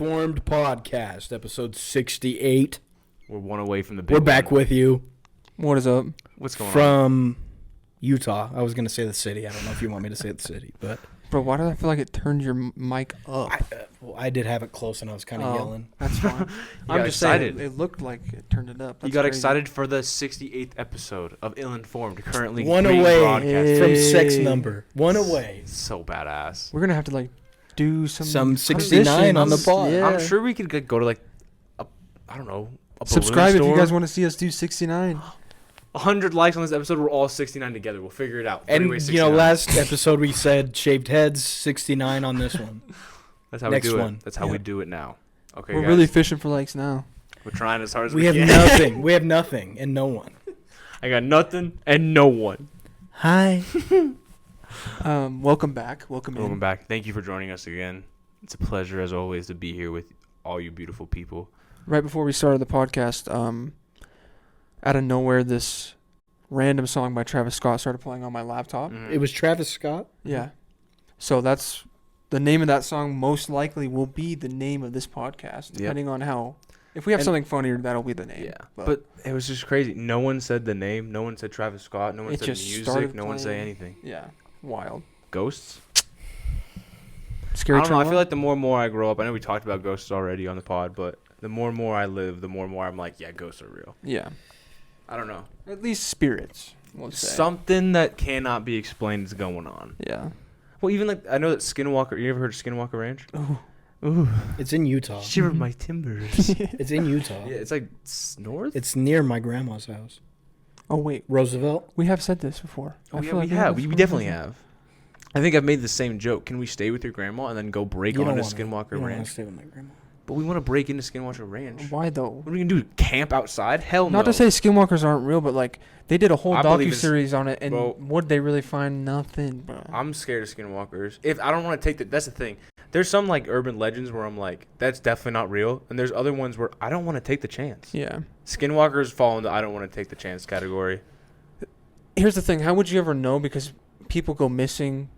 Ill-Informed Podcast, episode 68. We're one away from the big We're back with you. What is up? What's going on? From Utah. I was going to say the city. I don't know if you want me to say the city, but... Bro, why did I feel like it turned your mic up? I did have it close and I was kind of yelling. That's fine. I'm just excited. saying, it looked like it turned it up. That's you got crazy. excited for the 68th episode of Ill-Informed, currently One being away broadcast. from sex number. One away. So badass. We're going to have to, do some 69 on the pod. Yeah. I'm sure we could go to, a balloon Subscribe if you store. guys want to see us do 69. 100 likes on this episode. We're all 69 together. We'll figure it out. And, last episode we said shaved heads, 69 on this one. That's how Next we do one. it. That's how we do it now. Okay, We're guys. really fishing for likes now. We're trying as hard as we We can. have nothing. We have nothing and no one. I got nothing and no one. Hi. Welcome back. Welcome back. Thank you for joining us again. It's a pleasure, as always, to be here with all you beautiful people. Right before we started the podcast, out of nowhere, this random song by Travis Scott started playing on my laptop. Mhm. It was Travis Scott? Yeah. So that's the name of that song. Most likely will be the name of this podcast, depending on how. If we have something funnier, that'll be the name. Yeah, but it was just crazy. No one said the name. No one said Travis Scott. No one It said just music. started No one said playing. anything. Yeah, wild. Ghosts? Scary. I don't know. I trauma? feel like the more and more I grow up, I know we talked about ghosts already on the pod, but the more and more I live, the more and more I'm like, yeah, ghosts are real. Yeah. I don't know. At least spirits. We'll say. Something that cannot be explained is going on. Yeah. Well, even I know that Skinwalker. You ever heard of Skinwalker Ranch? Ooh. Ooh. It's in Utah. Shiver my timbers. It's in Utah. Yeah, it's north. It's near my grandma's house. Oh wait, Roosevelt? we have said this before. Oh I yeah, feel we like have. this We one. definitely have. I think I've made the same joke. Can we stay with your grandma and then go break You don't onto wanna- you Skinwalker don't wanna Ranch? stay with my grandma. But we want to break into Skinwalker Ranch. Why though? What are we gonna do? Camp outside? Hell no. Not to say skinwalkers aren't real, but they did a whole I believe docu-series on it, and bro. what did they really find? Nothing, bro. I'm scared of Skinwalkers. If I don't want to take that's the thing. There's some urban legends where I'm like, that's definitely not real, and there's other ones where I don't want to take the chance. Yeah. Skinwalkers fall into I don't want to take the chance category. Here's the thing: how would you ever know? Because people go missing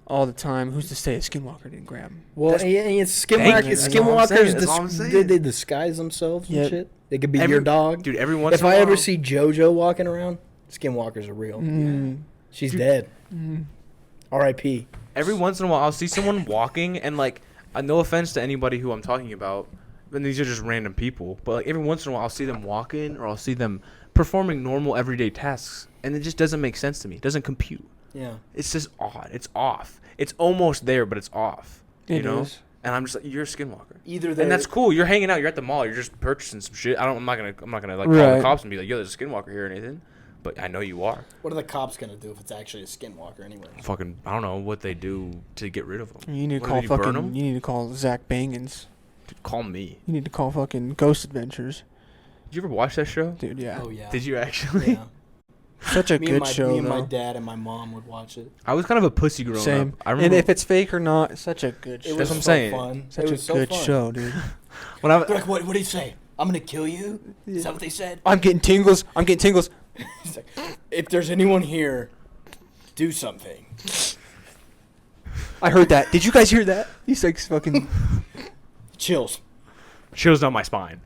all the time. Who's to say a skinwalker didn't grab him? Well, That's- it's Thank you. That's all I'm saying. That's all I'm saying. they disguise themselves and Yep. shit. They could be your dog. Dude, every once If in a I while. ever see JoJo walking around, skinwalkers are real. She's dead. R.I.P. Every once in a while, I'll see someone walking, and no offense to anybody who I'm talking about, and these are just random people, but every once in a while, I'll see them walking, or I'll see them performing normal everyday tasks, and it just doesn't make sense to me. It doesn't compute. Yeah. It's just odd. It's off. It's almost there, but it's off. It you know? is. And I'm just like, you're a skinwalker. Either And that's cool. You're hanging out. You're at the mall. You're just purchasing some shit. I'm not gonna call the Right. cops and be like, yo, there's a skinwalker here or anything. But I know you are. What are the cops gonna do if it's actually a skinwalker anyway? Fucking, I don't know what they do to get rid of them. You need to What, call did you burn 'em? fucking. You need to call Zach Bangans. Dude, call me. You need to call fucking Ghost Adventures, Did you ever watch that show? dude. Yeah. Oh yeah. Did you actually? Yeah. Such a me and good my, show. Me and my though. dad and my mom would watch it. I was kind of a pussy growing Same. up. I remember And if it's fake or not, it's such a good It show. was what I'm so saying. fun. Such it a was so good fun. show, dude. when I They're like, what do you say? I'm gonna kill you? Is that what they said? I'm getting tingles. He's like, if there's anyone here, do something. I heard that. Did you guys hear that? He's like fucking. Chills. chills down my spine.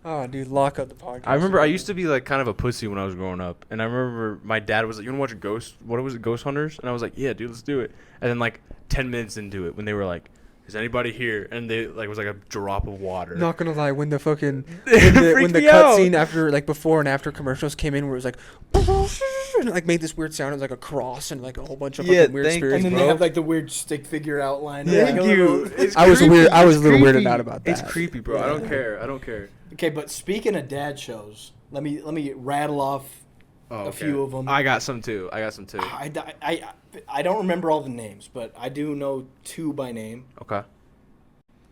Oh, dude, lock up the podcast. I remember I used to be kind of a pussy when I was growing up, and I remember my dad was like, "You want to watch a ghost? What was it, Ghost Hunters?" And I was like, "Yeah, dude, let's do it." And then 10 minutes into it, when they were like, "Is anybody here?" and they it was like a drop of water. Not gonna lie, when the fucking It when the freaked me out. cutscene after before and after commercials came in, where it was and it made this weird sound. It was like a cross and a whole bunch of fucking weird spirits. And then bro. they have the weird stick figure outline. Yeah. Thank you. It's I was creepy. I was a little It's weirded creepy. out about that. It's creepy, bro. I don't care. I don't care. Okay, but speaking of dad shows, let me rattle off a few of them. I got some too. I don't remember all the names, but I do know two by name. Okay.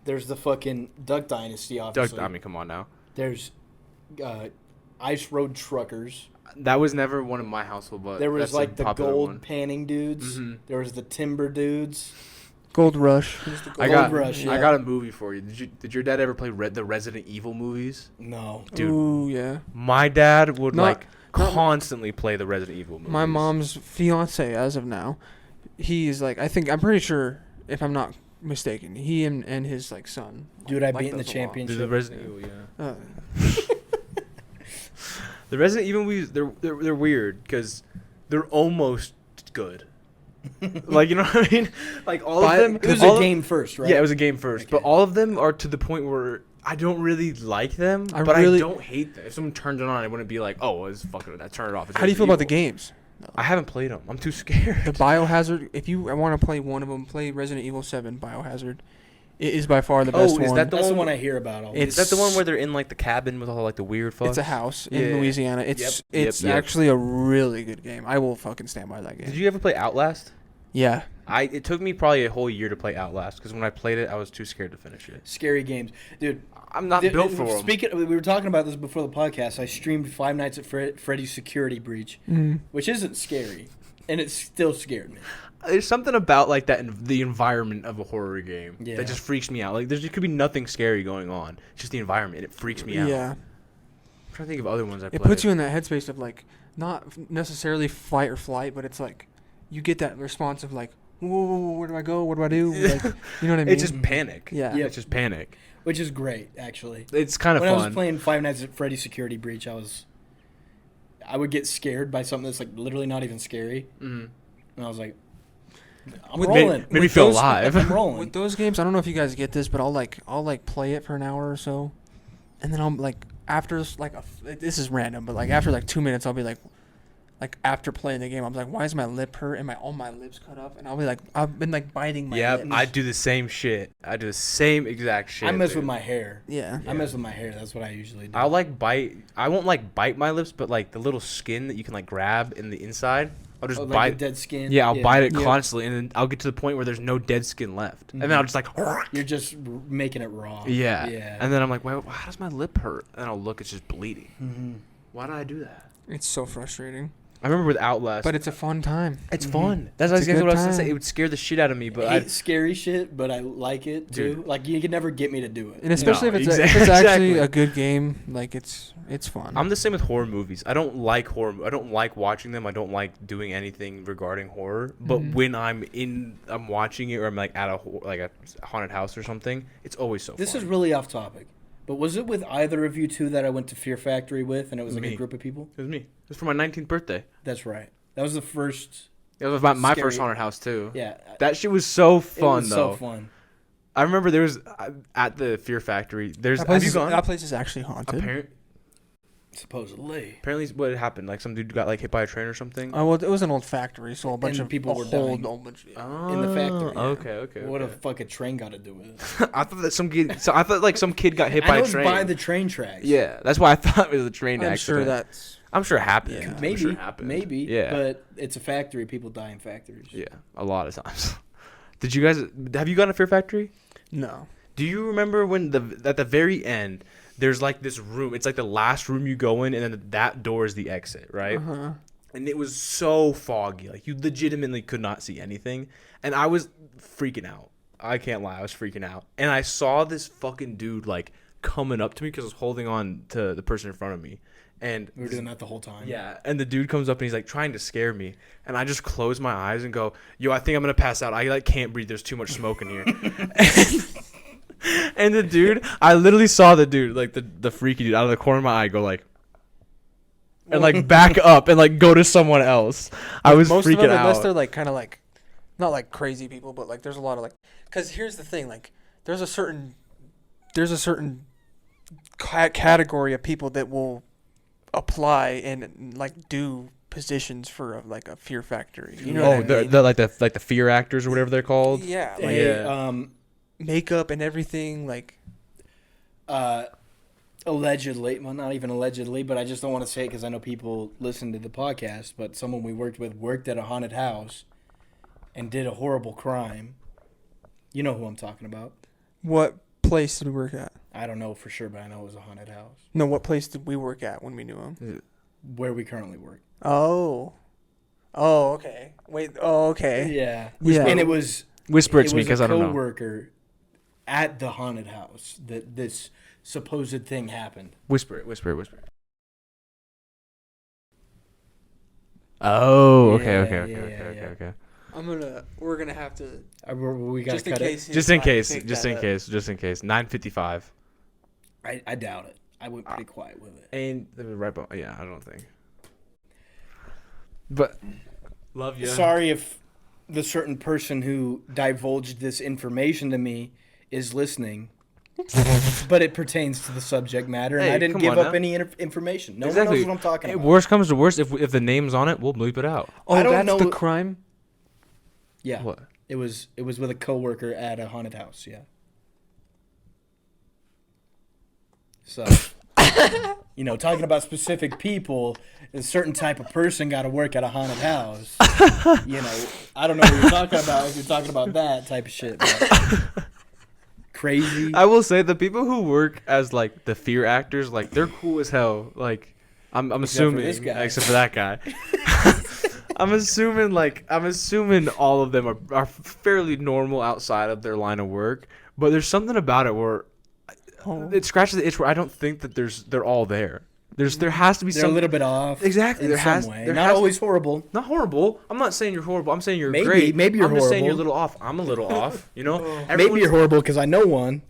There's the fucking Duck Dynasty, obviously. Come on now. There's Ice Road Truckers. That was never one in my household, but There was that's a the popular gold one. panning dudes. Mhm. There was the timber dudes. Gold Rush. I got Rush, yeah. I got a movie for you. Did your dad ever play the Resident Evil movies? No. Dude. Ooh, yeah. My dad would Not- constantly play the Resident Evil movies. My mom's fiance, as of now, he's I'm pretty sure, if I'm not mistaken. He and his like son. Dude, I like beat in the those a lot. championship. The Resident Evil, yeah. Uh, The Resident Evil movies, they're weird because they're almost good. Like, you know what I mean? Like all of them. It was all a game first, right? Yeah, it was a game first, Okay. but all of them are to the point where I don't really like them, I but really- I don't hate them. If someone turned it on, I wouldn't be like, oh, it's fucking. I turn it off. It's how do you feel Resident about the Evil. games? I haven't played them. I'm too scared. The Biohazard. If you want to play one of them, play Resident Evil 7 Biohazard. It is by far the best one. Is that That's the one- one I hear about. All It's- Is that the one where they're in like the cabin with all like the weird fucks? It's a house in Yeah. Louisiana. It's Yep, yep. actually a really good game. I will fucking stand by that game. Did you ever play Outlast? Yeah. It took me probably a whole year to play Outlast because when I played it, I was too scared to finish it. Scary games, dude. I'm not built for them. Speaking, we were talking about this before the podcast. I streamed Five Nights at Freddy's Security Breach, which isn't scary, and it still scared me. There's something about like that in the environment of a horror game Yeah. that just freaks me out. Like there could be nothing scary going on. It's just the environment. It freaks me out. Yeah. I'm trying to think of other ones I It played. puts you in that headspace of like not necessarily fight or flight, but it's like you get that response of like, whoa, where do I go? What do I do? Like, you know what I mean? It's just panic. Yeah. Yep. It's just panic. Which is great, actually. It's kind of When I fun. was playing Five Nights at Freddy's Security Breach, I would get scared by something that's like literally not even scary, and I was like, I'm rolling. Made me feel those- alive. I'm rolling. With those games, I don't know if you guys get this, but I'll play it for an hour or so, and then I'll like after like this is random, but like after like 2 minutes, I'll be like after playing the game, I'm like, why is my lip hurt and all my lips cut up? And I'll be like, I've been like biting my Yeah, lips. I do the same shit. I do the same exact shit. I mess dude. with my hair. Yeah. I mess with my hair. That's what I usually do. I'll like bite. I won't like bite my lips, but like the little skin that you can like grab in the inside, I'll just like bite. the dead skin. Yeah, I'll bite it Yeah. constantly, and then I'll get to the point where there's no dead skin left, and then I'll just like. You're just making it raw. Yeah. Yeah. And then I'm like, well, how does my lip hurt? And I'll look, it's just bleeding. Mm-hmm. Why did I do that? It's so frustrating, I remember with Outlast. but it's a fun time. it's fun. That's It's a exactly good what I was gonna say. time. It would scare the shit out of me, but I I hate scary shit, but I like it too. Dude. Like you can never get me to do it. And especially No, if it's exactly. actually a good game, like it's fun. I'm the same with horror movies. I don't like horror. I don't like watching them. I don't like doing anything regarding horror. But when I'm watching it, or I'm like at a haunted house or something, it's always so. This fun. is really off topic, but was it with either of you two that I went to Fear Factory with, and it was like Me. a group of people? It was me. It was for my 19th birthday. That's right. That was the first. It was my Scary. first haunted house too. Yeah. That shit was so it fun was though. so fun. I remember there was at the Fear Factory. There's that have place, you is, gone? that place is actually haunted. Supposedly. Apparently, what happened? Like some dude got like hit by a train or something. Oh well, it was an old factory, so a bunch And of people were whole dying. bunch. in the factory. Oh, okay. What a okay. fucking train got to do with it? I thought that some kid. So I thought like some kid got hit I by know a it's train. by the train tracks. Yeah, that's why I thought it was a train I'm accident. sure that's. I'm sure it happened. Yeah. I'm Maybe. sure it happened. Maybe. Yeah. But it's a factory. People die in factories. Yeah, a lot of times. Did you guys have you gone to Fear Factory? No. Do you remember when at the very end there's like this room? It's like the last room you go in, and then that door is the exit, right? Uh-huh. And it was so foggy, like you legitimately could not see anything, and I was freaking out. I can't lie, I was freaking out, and I saw this fucking dude like coming up to me because I was holding on to the person in front of me, and We were doing that the whole time. yeah, and the dude comes up and he's like trying to scare me, and I just close my eyes and go, "Yo, I think I'm gonna pass out. I like can't breathe. There's too much smoke in here." And the dude, I literally saw the dude, like the freaky dude, out of the corner of my eye, go like, and like back up and like go to someone else. I was Most freaking of them, out. unless they're like kind of like, not like crazy people, but like there's a lot of like, because here's the thing, like there's a certain category of people that will apply and like do positions for like a fear factory. You know what I mean? the like the fear actors or whatever they're called. Yeah, like Hey, makeup and everything. Like allegedly, well, not even allegedly, but I just don't want to say it because I know people listen to the podcast. But someone we worked with worked at a haunted house and did a horrible crime. You know who I'm talking about. what place did we work at? I don't know for sure, but I know it was a haunted house No, what place did we work at when we knew him? where we currently work. Oh, okay. Wait. Oh, okay. Yeah, Yeah. and it was Whisper it to me because I don't know. coworker at the haunted house that this supposed thing happened. Whisper it. Oh, okay. Yeah, yeah. Okay. We're gonna have to. We gotta Just in cut case. Just in case. Just in case. 9:55. I doubt it. I went pretty quiet with it. And right, yeah, I don't think. But love you. Sorry if the certain person who divulged this information to me is listening, but it pertains to the subject matter, and Hey, I didn't come give on up now. any information. No Exactly. one knows what I'm talking about. Worst comes to worst, if the name's on it, we'll bleep it out. Oh, I don't that's know. the crime. Yeah, What? it was with a coworker at a haunted house. Yeah. So, talking about specific people, a certain type of person got to work at a haunted house. I don't know what you're talking about if you're talking about that type of shit. But crazy. I will say the people who work as like the fear actors, like they're cool as hell. Like I'm assuming, this guy. except for that guy. I'm assuming all of them are fairly normal outside of their line of work. But there's something about it where it scratches the itch where I don't think that they're all there. There has to be They're some a little bit off. Exactly. In some way. Not always horrible. Not horrible. I'm not saying you're horrible. I'm saying you're Maybe- great. maybe you're I'm just saying horrible. you're a little off. I'm a little off. Maybe Everyone's- you're horrible because I know one.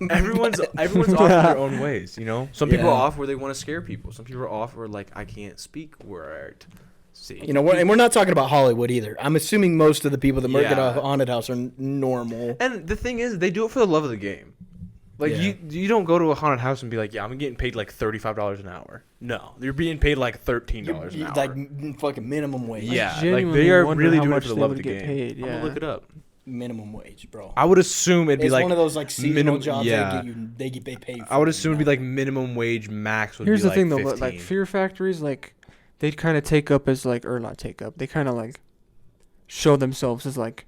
Everyone's off in their own ways. Some people Yeah. are off where they want to scare people. Some people are off where like I can't speak word. See. And we're not talking about Hollywood either. I'm assuming most of the people that work at Yeah. a haunted house are normal. And the thing is, they do it for the love of the game. Like Yeah. you don't go to a haunted house and be like, yeah, I'm getting paid like $35 an hour. No, you're being paid like $13 an hour. Like fucking minimum wage. Yeah, like Genuinely they are wonder really how doing it much for the they love of would the get game. paid, I'm gonna yeah. look it up. Minimum wage, bro. I would assume it'd be It's like one of those like seasonal minimum- jobs yeah. they pay for. I would assume it'd be like minimum wage max would Here's be the like thing though, 15. but like fear factories, like they kind of take up as like, or not take up, they kind of like show themselves as like,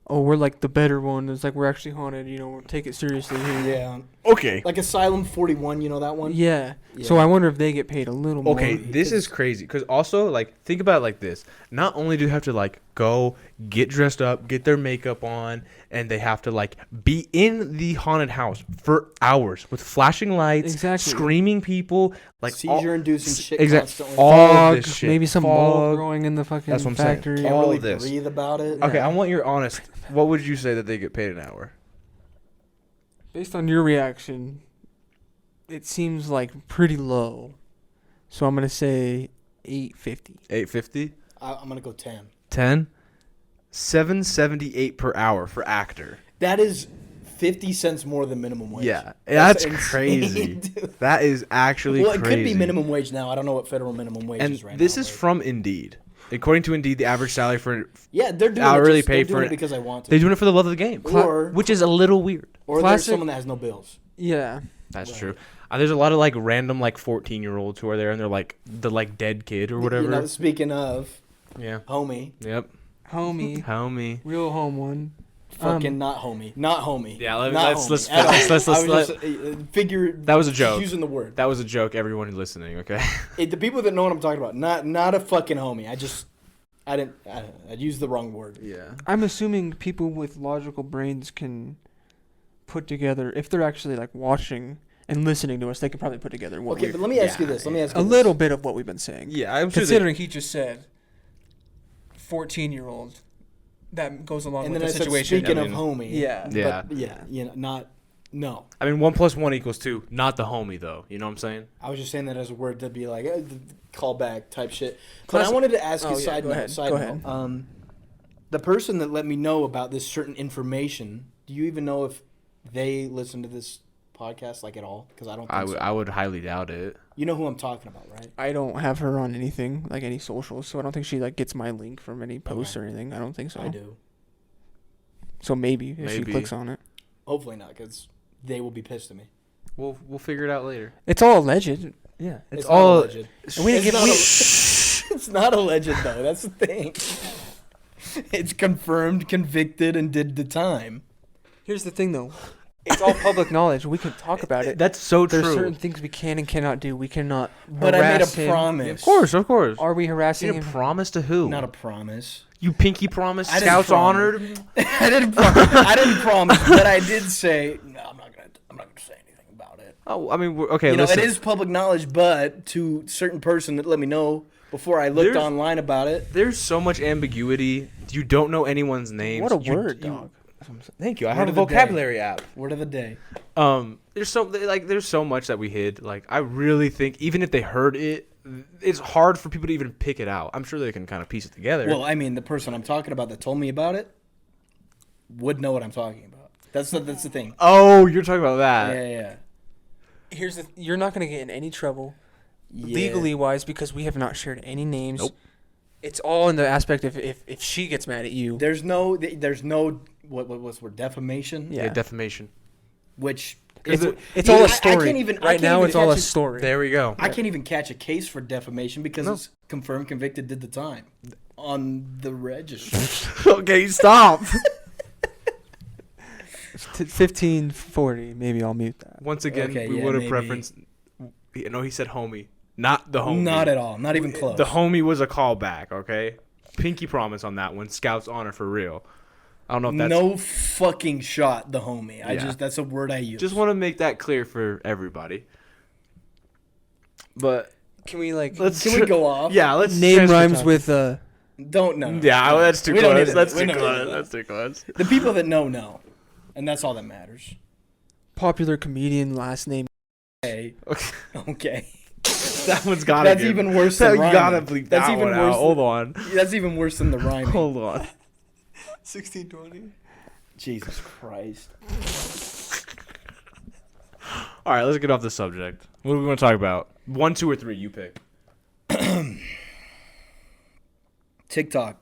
oh, we're like the better one. It's like we're actually haunted. We'll take it seriously here. Yeah. Okay. Like Asylum 41, you know that one? Yeah. Yeah. So I wonder if they get paid a little more. Okay, this is crazy because also like think about it like this. Not only do they have to like go get dressed up, get their makeup on, and they have to like be in the haunted house for hours with flashing lights, Exactly. screaming people, like Seizure-inducing shit exactly constantly. all Fog, of this shit. maybe some mold Fog. growing in the fucking That's what I'm saying. factory. Can't all really of this. breathe about it. Okay, I want your honest. What would you say that they get paid an hour? Based on your reaction, it seems like pretty low. So I'm gonna say $8.50. $8.50? I'm gonna go 10. 10? $7.78 per hour for actor. That is 50 cents more than minimum wage. Yeah, that's insane, crazy. dude. That is actually Well, it crazy. could be minimum wage now. I don't know what federal minimum wage And is right now. this is but- from Indeed. According to Indeed, the average salary for Yeah, they're doing hourly it. pay They're doing for it it. because I want to. they're doing it for the love of the game, Or- which is a little weird. Or there's Classic- someone that has no bills. Yeah. That's Right. true. There's a lot of like random like 14-year-olds who are there and they're like the like dead kid or whatever. Speaking of, Yeah. homie. Yep. Homie. Homie. Real home one. Fucking not homie. Not homie. Yeah, Not let's homie at all. let's I was just, figure. That was a just joke. Using the word. That was a joke. Everyone listening, okay? The people that know what I'm talking about. Not a fucking homie. I used the wrong word. Yeah. I'm assuming people with logical brains can put together, if they're actually like watching and listening to us, they can probably put together what Okay, but let me ask you this. Let me ask you a this. little bit of what we've been saying. Yeah, I'm sure. Considering he just said 14-year-old, that goes along And with then the I said, situation. speaking I of mean, homie. Yeah. Yeah. But not. No. I mean, 1 + 1 = 2. Not the homie though. You know what I'm saying? I was just saying that as a word to be like callback type shit. But Classic- I wanted to ask you Oh, yeah, side go note. ahead, Side go note. ahead. The person that let me know about this certain information. Do you even know if they listen to this podcast like at all? Because I don't. Think so. I would highly doubt it. You know who I'm talking about, right? I don't have her on anything, like any socials, so I don't think she like gets my link from any posts or anything. I don't think so. I do. So maybe if she Maybe. clicks on it. Hopefully not, because they will be pissed at me. We'll figure it out later. It's all alleged. Yeah, It's all not alleged. And we didn't It's get not It's not alleged though. That's the thing. It's confirmed, convicted, and did the time. Here's the thing, though. It's all public knowledge. We can talk about it. That's so There's true. certain things we can and cannot do. We cannot But I made a harass him. promise. Of course. Are we harassing You him? didn't promise to who? Not a promise. You pinky promise. I didn't Scouts promise. honored. I didn't promise, but I did say no. I'm not gonna say anything about it. Oh, I mean, okay. It listen. is public knowledge, but to certain person that let me know before I looked There's- online about it. There's so much ambiguity. You don't know anyone's names. What a word, dog. Thank you. I Word have a of the day. vocabulary app. Word of the day. There's so much that we hid. Like, I really think even if they heard it, it's hard for people to even pick it out. I'm sure they can kind of piece it together. Well, I mean, the person I'm talking about that told me about it would know what I'm talking about. That's the thing. Oh, you're talking about that. Yeah. You're not gonna get in any trouble Yeah. legally wise because we have not shared any names. Nope. It's all in the aspect of if she gets mad at you. There's no what was the word, defamation? Yeah. Defamation. Which It's all a I story. can't even Right now, it's all a catch story. There we go. I can't even catch a case for defamation because No. it's confirmed convicted did the time on the register. Okay, stop. 1540. Maybe I'll mute that. Once again, Okay, we yeah, would have maybe. preferenced. You know, he said homie, not the homie. Not at all. Not even close. The homie was a callback. Okay, pinky promise on that one. Scout's honor for real. I don't know if that's No fucking shot, the homie. Yeah. That's a word I use. Just want to make that clear for everybody. But Can we like Can we go off? Yeah, let's name transfer rhymes time. with Don't know. Yeah, that's too We don't close. need to- That's we too don't need close. that. That's too close. The people that know, and that's all that matters. popular comedian last name? Okay. Okay. That one's gotta. That's even worse than You rhyming. gotta bleep That's that even one worse. out. Hold on. That's even worse than the rhyming. Hold on. 1620. Jesus Christ. All right, let's get off the subject. What do we want to talk about? 1, 2, or 3? You pick. TikTok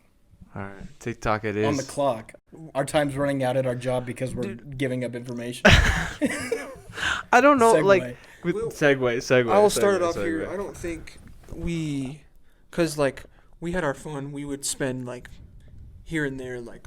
All right, TikTok. It is on the clock. Our time's running out at our job because we're giving up information. I don't know, Segue. like segue. I'll start it segue, off here. segue. I don't think because like we had our fun. We would spend like here and there like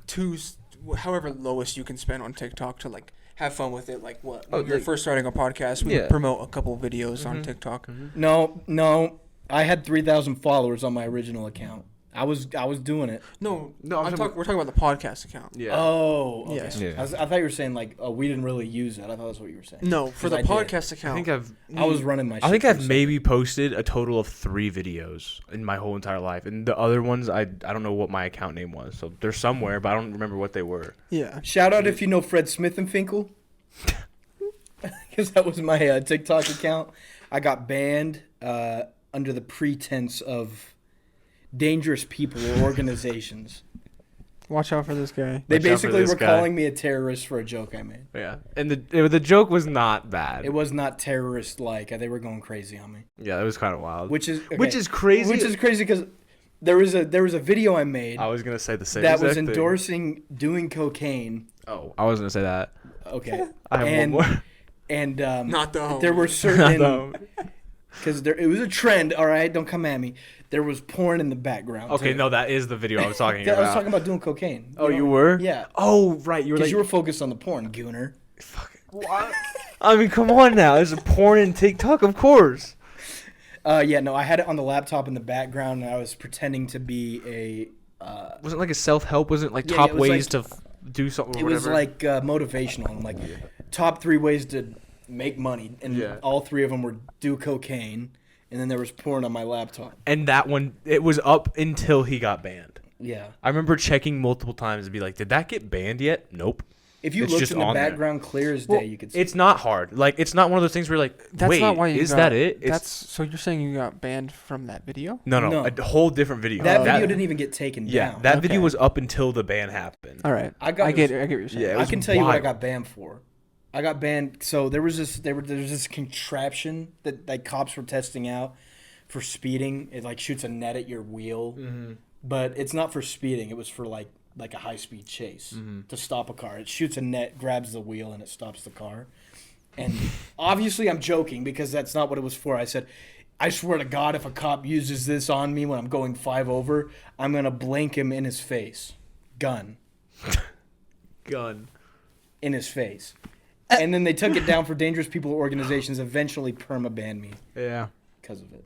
however lowest you can spend on TikTok to like have fun with it. Like what when we were like- first starting a podcast, we Yeah. would promote a couple videos on TikTok. No. I had 3,000 followers on my original account. I was doing it. No, No, we're talking about the podcast account. Yeah. Oh, okay. Yes. Yeah. I thought you were saying like, we didn't really use it. I thought that's what you were saying. No, for 'Cause the I did. podcast I account. think I was running my. I think shit for a I've second. maybe posted a total of 3 videos in my whole entire life, and the other ones I don't know what my account name was. So they're somewhere, but I don't remember what they were. Yeah. Shout out if you know Fred Smith and Finkel, because that was my TikTok account. I got banned under the pretense of dangerous people or organizations. Watch out for this guy. They Watch out for basically this were guy. calling me a terrorist for a joke I made. Yeah, and the joke was not bad. It was not terrorist-like. They were going crazy on me, Yeah, it was kind of wild. which is Crazy. Which is crazy because there was a video I made I was gonna say the same. that was exact thing. endorsing doing cocaine. Oh, I was gonna say that. Okay, I have and, one more. And Not the there were homie. certain No. because it was a trend. All right, don't come at me. There was porn in the background. Okay, too. no, that is the video I was talking I about. was talking about doing cocaine. Oh, you were? Yeah. Oh, right. You were Because like. you were focused on the porn, gooner. What? I mean, come on now. There's a porn in TikTok, of course. Yeah, no, I had it on the laptop in the background, and I was pretending to be a. Wasn't it like a self-help? Wasn't it like Yeah, top it was ways like- to do something or It was whatever? like motivational. I'm like, top 3 ways to make money, and Yeah. all 3 of them were do cocaine, and then there was porn on my laptop. And that one, it was up until he got banned. Yeah. I remember checking multiple times to be like, did that get banned yet? Nope. If you It's looked just in the on there. background clear as Well, day, you could see. It's not hard. Like, it's not one of those things where you're like, That's wait, not why you is got, that it? It's, That's so you're saying you got banned from that video? no, No. a whole different video. That video didn't even get taken Yeah, down. that video Okay. was up until the ban happened. All right. I I got get what you're saying. Yeah, it I was can tell you what I wild. got banned for. I got banned. So there's this contraption that like cops were testing out for speeding. It like shoots a net at your wheel, but it's not for speeding. It was for like a high speed chase to stop a car. It shoots a net, grabs the wheel, and it stops the car. And obviously, I'm joking because that's not what it was for. I said, I swear to God, if a cop uses this on me when I'm going 5 over, I'm gonna blank him in his face. Gun. In his face. And then they took it down for dangerous people organizations, eventually perma-banned me Yeah. because of it.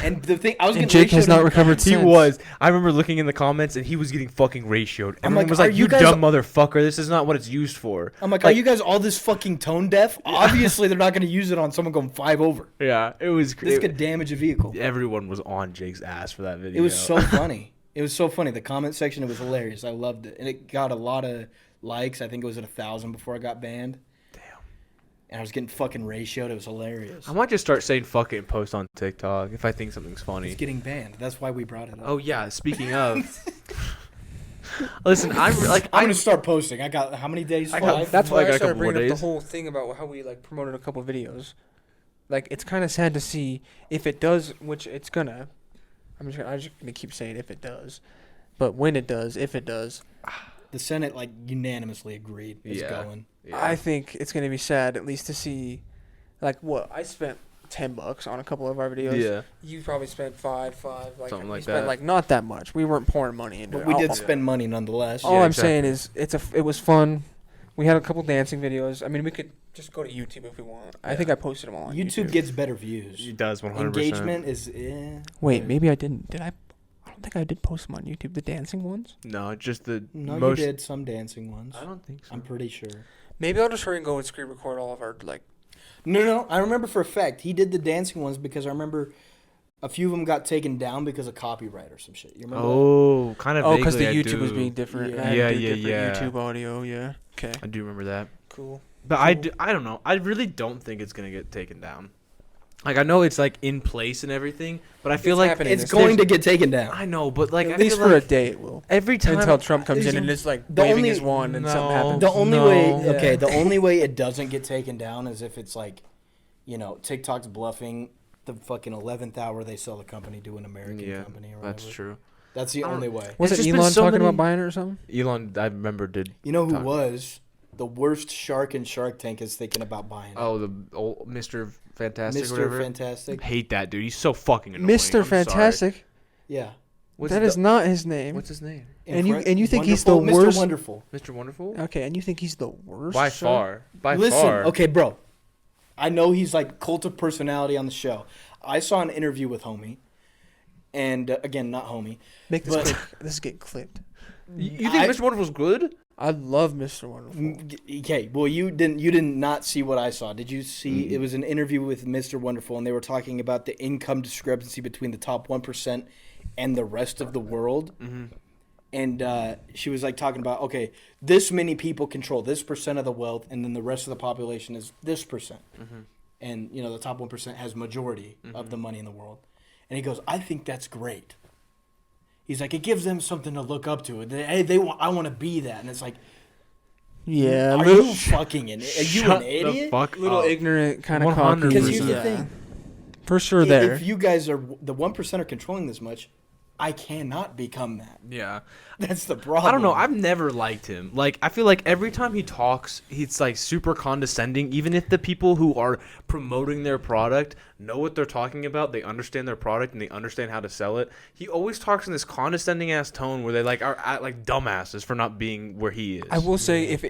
And the thing, I was getting Jake has ratioed not in- recovered He since. was. I remember looking in the comments and he was getting fucking ratioed. I'm Everyone like, was are like, you "You guys- dumb motherfucker! This is not what it's used for." I'm like, are you guys all this fucking tone deaf? Obviously, they're not going to use it on someone going 5 over. Yeah, it was. This could damage a vehicle. Everyone was on Jake's ass for that video. It was so funny. It was so funny. The comment section, it was hilarious. I loved it. And it got a lot of likes. I think it was at 1,000 before I got banned. Damn. And I was getting fucking ratioed. It was hilarious. I might just start saying "fuck it" and post on TikTok if I think something's funny. It's getting banned. That's why we brought it up. Oh yeah. Speaking of, listen, I'm gonna start posting. I got how many days? I got- 5? That's why Like I a started couple more bringing up days. the whole thing about how we like promoted a couple videos. Like it's kind of sad to see if it does, which it's gonna. I'm just gonna keep saying if it does, but when it does, if it does, The Senate like unanimously agreed. It's Yeah. going. Yeah. I think it's gonna be sad at least to see, like what I spent $10 on a couple of our videos. Yeah. You probably spent five. Like Something we like spent that. like not that much. We weren't pouring money into But it. we did I'll- spend money nonetheless. All Yeah, I'm saying is it was fun. We had a couple dancing videos. I mean, we could just go to YouTube if we want. I think I posted them all on YouTube. YouTube gets better views. It does 100%. Engagement is. Wait, but- maybe I didn't. Did I? I don't think I did post them on YouTube. The dancing ones. No, just the No, most. you did some dancing ones. I don't think so. I'm pretty sure. Maybe I'll just hurry and go and screen record all of our like. No. I remember for a fact he did the dancing ones because I remember a few of them got taken down because of copyright or some shit. You remember? Oh, kind of. Oh, because the vaguely I YouTube was do. being different. Yeah. I had to Yeah, do yeah, different yeah. YouTube audio. Yeah. Okay. I do remember that. Cool. But I don't know. I really don't think it's gonna get taken down. Like I know it's like in place and everything, but I feel It's like happening. It's going to get taken down. I know, but like At I least feel for like a day, it will. every time Until Trump comes in Is- and it's like the waving only- his wand and something No. happens. The only No. way, Yeah. okay, the only way it doesn't get taken down is if it's like, TikTok's bluffing the fucking 11th hour they sell the company to an American Yeah, company or whatever. that's true. That's the I don't- only way. Was It's it just been Elon so talking many- about buying it or something? Elon, I remember did. You know who Talk. was the worst shark in Shark Tank is thinking about buying it. Oh, the old Mr. Fantastic, or Mr. whatever. Fantastic. Hate that dude. He's so fucking annoying. Mr. I'm sorry. Fantastic. Yeah. What's That the- is not his name. What's his name? And you think he's the Wonderful, worst- Mr. Wonderful. Mr. Wonderful. Okay, and you think he's the worst? By sir? far. By Listen, far. okay, bro. I know he's like cult of personality on the show. I saw an interview with Homie, and again, not Homie. Make this But- quick. This is getting clipped. You think Mr. Wonderful's good? I love Mr. Wonderful. Okay, well, you did not see what I saw. Did you see? It was an interview with Mr. Wonderful, and they were talking about the income discrepancy between the top 1% and the rest of the world. Mm-hmm. And she was like talking about, okay, this many people control this percent of the wealth, and then the rest of the population is this percent. Mm-hmm. And the top 1% has majority of the money in the world. And he goes, I think that's great. He's like, it gives them something to look up to. I want to be that. And it's like, Yeah, are little, you fucking an? Are you Shut an idiot? The fuck little up. ignorant kind of 100%. cocky. Because here's the Yeah. thing: For sure, there. if you guys are the 1% are controlling this much, I cannot become that. Yeah. That's the problem. I don't know. I've never liked him. Like, I feel like every time he talks, he's like super condescending. Even if the people who are promoting their product know what they're talking about, they understand their product and they understand how to sell it. He always talks in this condescending ass tone where they like are like dumbasses for not being where he is. I will say, if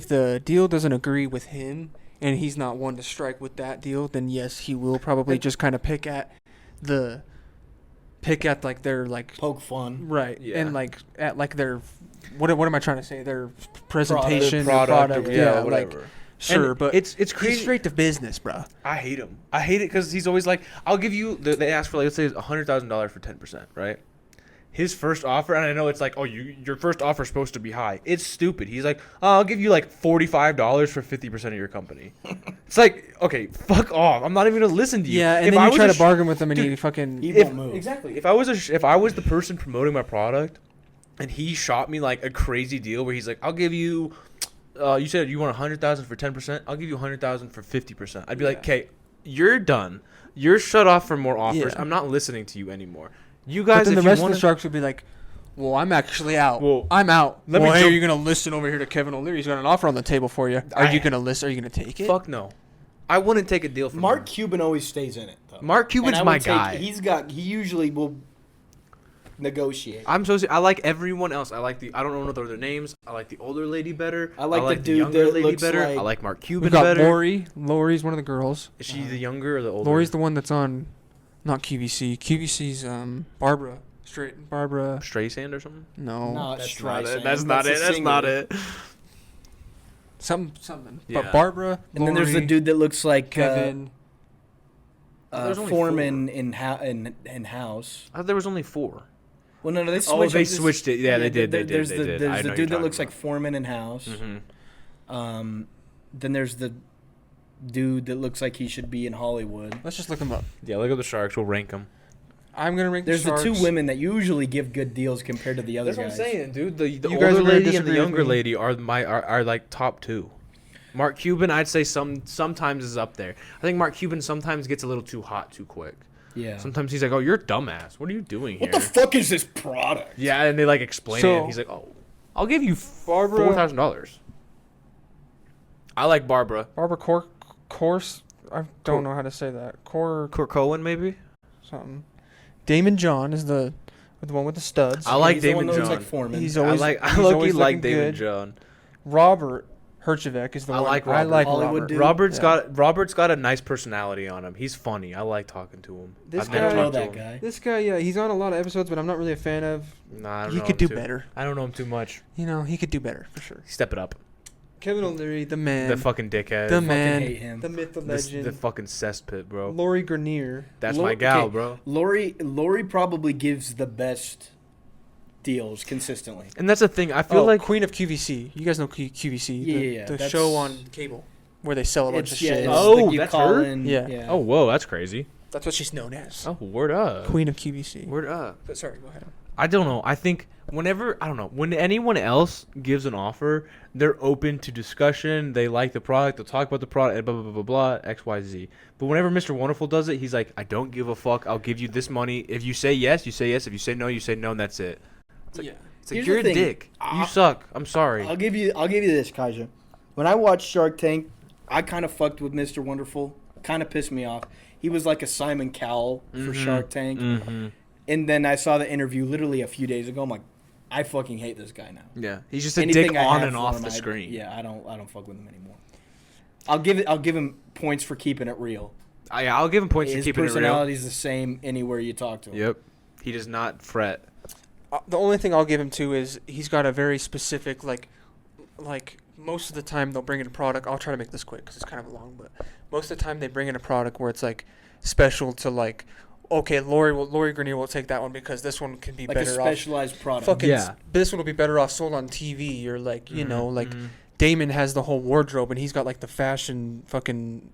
the deal doesn't agree with him and he's not one to strike with that deal, then yes, he will probably just kind of pick at like their like poke fun. right Yeah. and like at like their what am I trying to say, their presentation, Their their product, or yeah, whatever. like sure, And but it's he's crazy. straight to business, bro. I hate him. I hate it because he's always like, I'll give you. They ask for like, let's say $100,000 for 10%, right? His first offer, and I know it's like, oh, your first offer is supposed to be high. It's stupid. He's like, oh, I'll give you like $45 for 50% of your company. It's like, okay, fuck off. I'm not even gonna listen to you. Yeah, and If then I you was try a to bargain with him, and dude, he fucking He if, won't move. exactly. If I was the person promoting my product, and he shot me like a crazy deal where he's like, I'll give you. You said you want 100,000 for 10%. I'll give you 100,000 for 50%. I'd be like, okay, you're done. You're shut off for more offers. Yeah. I'm not listening to you anymore. You But guys, then if the you rest of wanna, the sharks would be like, well, I'm actually out. Well, I'm out. let me Well, hey, jump- are you going to listen over here to Kevin O'Leary? He's got an offer on the table for you. Are you going to listen? Are you going to take it? fuck no, I wouldn't take a deal from Mark him. Cuban always stays in it though. Mark Cuban's And I my would take- guy. He usually will negotiate. I like everyone else. I don't know their names. I like the older lady better. I like the dude younger that lady looks better. like- I like Mark We Cuban got better. Lori. Lori's one of the girls. Is she the younger or the older? Lori's the one that's on Not QVC. QVC's Barbara Streisand or something. No. No, That's it's not it. Streisand. That's not a it. That's singer. not it. Something. Yeah. But Barbara, And then there's the Lori, dude that looks like Kevin. There's only Foreman in House. I thought there was only 4. Well, no, they switched. Oh, they switched it. Yeah, they did. There's They the did. I there's know the who you're dude that looks talking like Foreman in House. Mm-hmm. Then there's the dude that looks like he should be in Hollywood. Let's just look them up. Yeah, look at the Sharks. We'll rank them. I'm gonna rank There's the the Sharks. two women that usually give good deals compared to the other That's guys. what I'm saying, dude. The You older guys are gonna lady and the disagree with younger me. lady are like top 2. Mark Cuban, I'd say sometimes is up there. I think Mark Cuban sometimes gets a little too hot too quick. Yeah. Sometimes he's like, "Oh, you're a dumbass. What are you doing here?" What the fuck is this product? Yeah, and they like explain it. So- And he's like, "Oh, I'll give you Barbara- $4,000." I like Barbara. Barbara Course. I don't know how to say that. Kurt Cohen, maybe. Something. Damon John is the one with the studs. I like He's the one Damon that looks John. like Foreman. He's I always like. he's I always like looking Damon good. John. Robert Herjavec is the I one. like I Robert. like Hollywood Robert. dude. Robert's got a nice personality on him. He's funny. I like talking to him. This I've I never don't know talked to that him. guy. This guy, yeah, he's on a lot of episodes, but I'm not really a fan of. Nah, I don't He know could him do too- better. I don't know him too much. You know, he could do better for sure. Step it up. Kevin O'Leary, the man, The fucking dickhead. the Fucking man, hate him. the myth, the This- legend, the fucking cesspit, bro. Lori Grenier. That's Lo- my gal, okay. bro. Lori probably gives the best deals consistently. And that's the thing. I feel like Queen of QVC. You guys know QVC, Yeah, the that's- show on cable where they sell a bunch of shit. it's Oh, like you that's call her? in- Yeah. oh, whoa, that's crazy. That's what she's known as. Oh, word up. Queen of QVC. Word up. But sorry, go ahead. I don't know. I think when anyone else gives an offer, they're open to discussion. They like the product. They'll talk about the product. And blah blah blah blah blah. X Y Z. But whenever Mr. Wonderful does it, he's like, I don't give a fuck. I'll give you this money. If you say yes, you say yes. If you say no, you say no, and that's it. It's like, Yeah. it's like Here's you're the a thing. dick. You suck. I'm sorry. I'll give you this, Kaija. When I watched Shark Tank, I kind of fucked with Mr. Wonderful. Kind of pissed me off. He was like a Simon Cowell for Shark Tank. Mm-hmm. And then I saw the interview literally a few days ago. I'm like, I fucking hate this guy now. Yeah, he's just a Anything dick I on have and for off him, the screen. Yeah, I don't fuck with him anymore. I'll give him points for keeping it real. I'll give him points His to keeping it real. personality's the same anywhere you talk to him. Yep. He does not fret. The only thing I'll give him too is he's got a very specific like most of the time they'll bring in a product. I'll try to make this quick because it's kind of long, but most of the time they bring in a product where it's like special to like, okay, Lori Grenier will take that one because this one can be Like a better off. specialized product. Fucking Yeah. this one will be better off sold on TV or like you know like Mhm. Damon has the whole wardrobe and he's got like the fashion fucking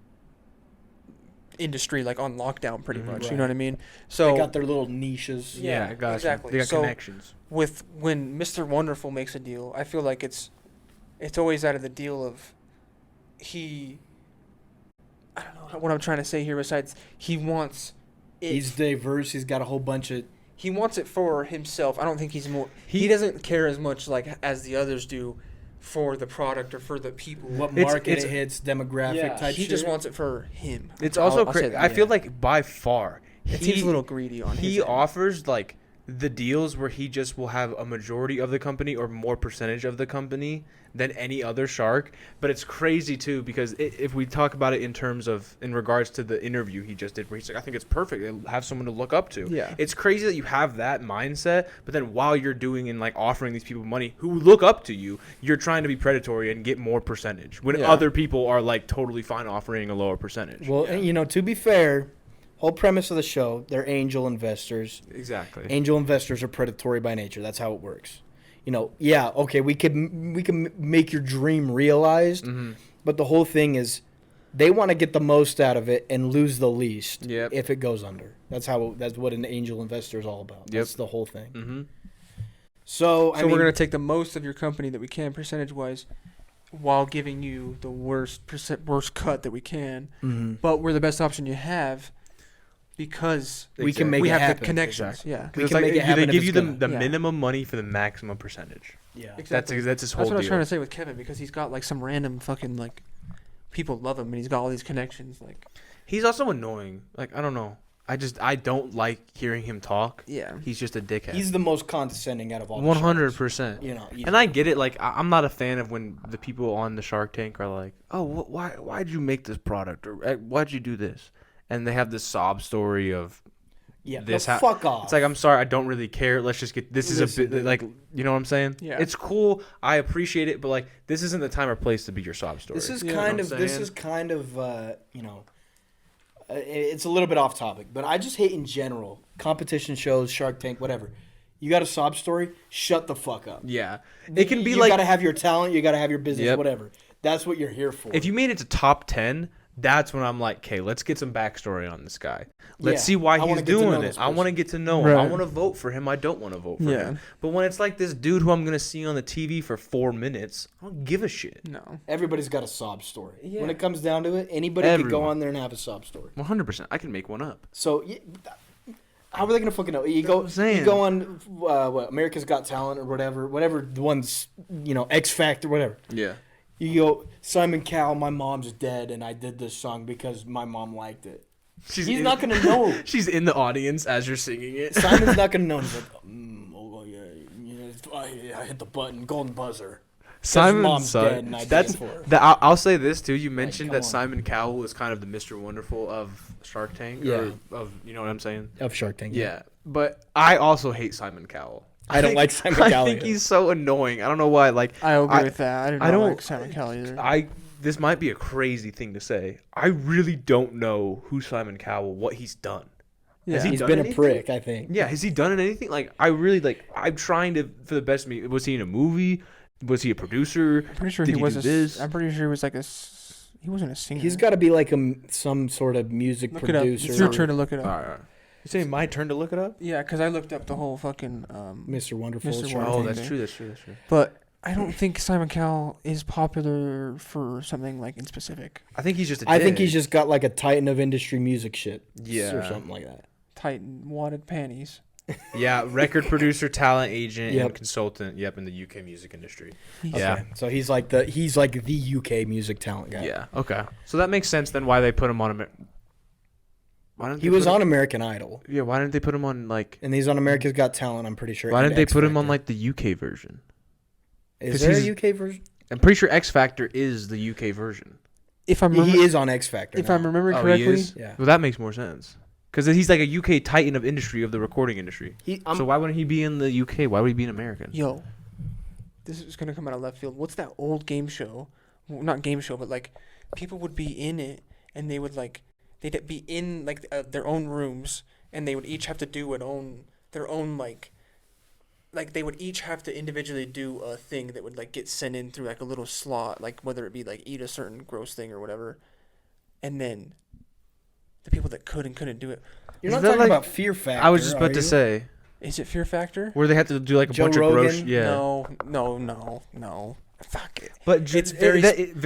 industry like on lockdown pretty much. Right. You know what I mean? So They got their little niches. Yeah, I got exactly. They got So- connections. with when Mr. Wonderful makes a deal, I feel like it's always out of the deal of I don't know what I'm trying to say here besides he wants it. He's diverse. He's got a whole bunch of. He wants it for himself. I don't think he's more he doesn't care as much like as the others do for the product or for the people. What It's- market it's- it hits, demographic type he shit. just wants it for him. It's I'll also say crazy. that, I feel yeah. like by far It seems a little greedy on his he end. offers like the deals where he just will have a majority of the company or more percentage of the company than any other shark. But it's crazy too because if we talk about it in regards to the interview he just did where he's like, I think it's perfect to have someone to look up to. Yeah. It's crazy that you have that mindset, but then while you're doing and like offering these people money who look up to you, you're trying to be predatory and get more percentage when Yeah. other people are like totally fine offering a lower percentage. Well, and, you know, to be fair, whole premise of the show, they're angel investors. Exactly. Angel investors are predatory by nature. That's how it works. You know, yeah, okay, we can make your dream realized, Mm-hmm. but the whole thing is they want to get the most out of it and lose the least Yep. if it goes under. That's what an angel investor is all about. Yep. That's the whole thing. Mm-hmm. So, I So mean, we're gonna take the most of your company that we can percentage wise, while giving you the worst cut that we can. mhm. But we're the best option you have because we can make we it have happen. the connections. Exactly. Yeah, We It's can like make it happen they if give it's you gonna. the Yeah. minimum money for the maximum percentage. Yeah. That's his whole That's what I was deal. trying to say with Kevin because he's got like some random fucking like people love him and he's got all these connections. Like He's also annoying. Like I don't know. I don't like hearing him talk. yeah, He's just a dickhead. He's the most condescending out of all. 100%. You know, And I get it. Like I'm not a fan of when the people on the Shark Tank are like, "Oh, why'd you make this product or why'd you do this?" And they have this sob story of Yeah, this fuck off. It's like, I'm sorry, I don't really care. Let's just get this. Listen, is a bit like, you know what I'm saying? Yeah. It's cool. I appreciate it, but like, this isn't the time or place to be your sob story. This is You know what I'm kind of it's a little bit off topic, but I just hate in general competition shows, Shark Tank, whatever. You got a sob story? Shut the fuck up. Yeah, it can be you like, got to have your talent, you got to have your business, Yep. whatever. That's what you're here for. if you made it to top 10, that's when I'm like, okay, let's get some backstory on this guy. Let's see why I wanna he's get to know doing this it. I want to person. get to know him. I Right. want to vote for him. I don't want to vote for Yeah. him. But when it's like this dude who I'm going to see on the TV for 4 minutes, I don't give a shit. No. Everybody's got a sob story. Yeah. When it comes down to it, anybody could go Everyone. on there and have a sob story. 100%. I can make one up. So, how are they gonna fucking know? You That's what go, I'm saying. you go on what America's Got Talent or whatever the ones, X Factor, whatever. Yeah. You go, Simon Cowell, my mom's dead, and I did this song because my mom liked it. He's not gonna know. She's in the audience as you're singing it. Simon's not gonna know. He's like, I hit the button, golden buzzer. Simon's mom's son. dead and I did That's it for her. I'll say this too. You mentioned come that on. Simon Cowell was kind of the Mr. Wonderful of Shark Tank. Yeah. Or of, you know what I'm saying? Of Shark Tank. Yeah. But I also hate Simon Cowell. I don't like Simon Cowell I think either. he's so annoying. I don't know why. Like, I agree with that. I do not don't- like Simon Cowell either. This might be a crazy thing to say. I really don't know who Simon Cowell, what he's done. yeah. Has he He's done been anything? a prick, I think. Yeah, has he done anything? Like, I really I'm trying to for the best of me. Was he in a movie? Was he a producer? I'm pretty sure Did he he was do a. this? I'm pretty sure he was like he wasn't a singer. He's got to be like some sort of music Look it up. producer. It's your turn to look it up. All right. You saying my turn to look it up? Yeah, because I looked up the whole fucking. Mr. Wonderful. Mr. Shark Wonderful. Oh, Tank. that's true. That's true. That's true. But I don't think Simon Cowell is popular for something like in specific. I think he's just. I think he's just got like a titan of industry music shit. Yeah. Or something like that. Titan wadded panties. Yeah, record producer, talent agent, Yep. and consultant. Yep, in the UK music industry. He's- Yeah. Okay. So he's like the UK music talent guy. Yeah. Okay. So that makes sense then. Why they put him on Why didn't He they was put on American Idol, Yeah. Why didn't they put him on like? and he's on America's Got Talent. I'm pretty sure. Why and didn't they X put him on Factor. like the UK version? Is 'cause there he's- a UK version? I'm pretty sure X Factor is the UK version. If I'm He is on X Factor. if now. I'm remembering Oh, he correctly, is? Yeah. Well, that makes more sense. Because he's like a UK titan of industry of the recording industry. So why wouldn't he be in the UK? Why would he be an American? yo, this is gonna come out of left field. What's that old game show? Well, not game show, but like people would be in it and they would like they'd be in like their own rooms and they would each have to do their own like they would each have to individually do a thing that would like get sent in through like a little slot, like whether it be like eat a certain gross thing or whatever, and then the people that could and couldn't do it. You're Is not that talking like- about Fear Factor. I was just are about to you? say Is it Fear Factor? where they have to do like a Joe bunch of gross. Rogan? Yeah. No. Fuck it. But It's very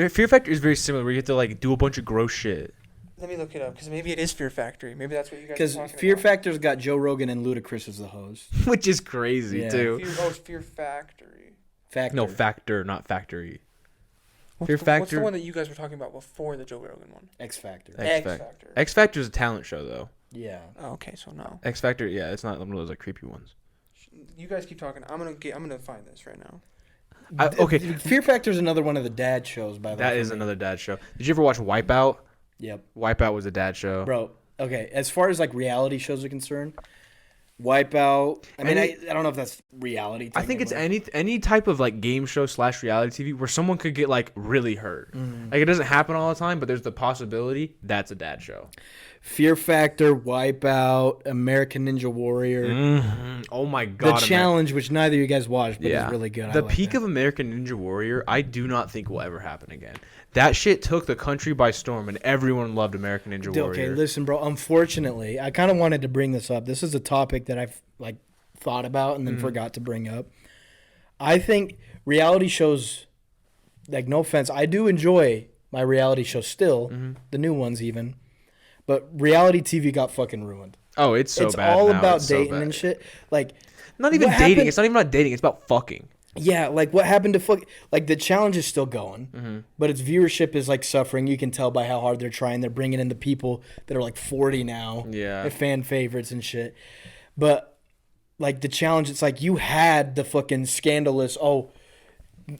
Fear Factor is very similar. Where you have to like do a bunch of gross shit. Let me look it up because maybe it is Fear Factory. Maybe that's what you guys. Because are talking Fear about. Factor's got Joe Rogan and Ludacris as the host. Which is crazy Yeah. too. Fear Factory. Factor. No, Factor, not Factory. What's Fear What's Factor- the one that you guys were talking about before the Joe Rogan one? X Factor. X Factor. X Factor is a talent show though. Yeah. Oh, okay, so no. X Factor, yeah, it's not one of those like creepy ones. You guys keep talking. I'm gonna find this right now. Okay, Fear Factor's another one of the dad shows, by the way. that is another dad show. Did you ever watch Wipeout? Yep. Wipeout was a dad show. Bro, okay. As far as like reality shows are concerned, Wipeout. I mean, I don't know if that's reality. I think it's technically. any type of like game show / reality TV where someone could get like really hurt. Like it doesn't happen all the time, but there's the possibility. That's a dad show. Fear Factor, Wipeout, American Ninja Warrior, Oh my The god! Challenge, which neither of you guys watched, but Yeah, is really good. I the like peak that. of American Ninja Warrior, I do not think will ever happen again. That shit took the country by storm, and everyone loved American Ninja Warrior. Okay, listen, bro. Unfortunately, I kind of wanted to bring this up. This is a topic that I've like thought about and then forgot to bring up. I think reality shows, like, no offense, I do enjoy my reality shows still, the new ones even, but reality TV got fucking ruined. Oh, it's so it's bad. all now. about It's so dating bad. and shit. Like, Not even what dating. happened- It's not even about dating. It's about fucking. yeah, like what happened to like the challenge is still going, but its viewership is like suffering. You can tell by how hard they're trying. They're bringing in the people that are like 40 now, Yeah. the fan favorites and shit. But like the challenge, it's like you had the fucking scandalous. Oh,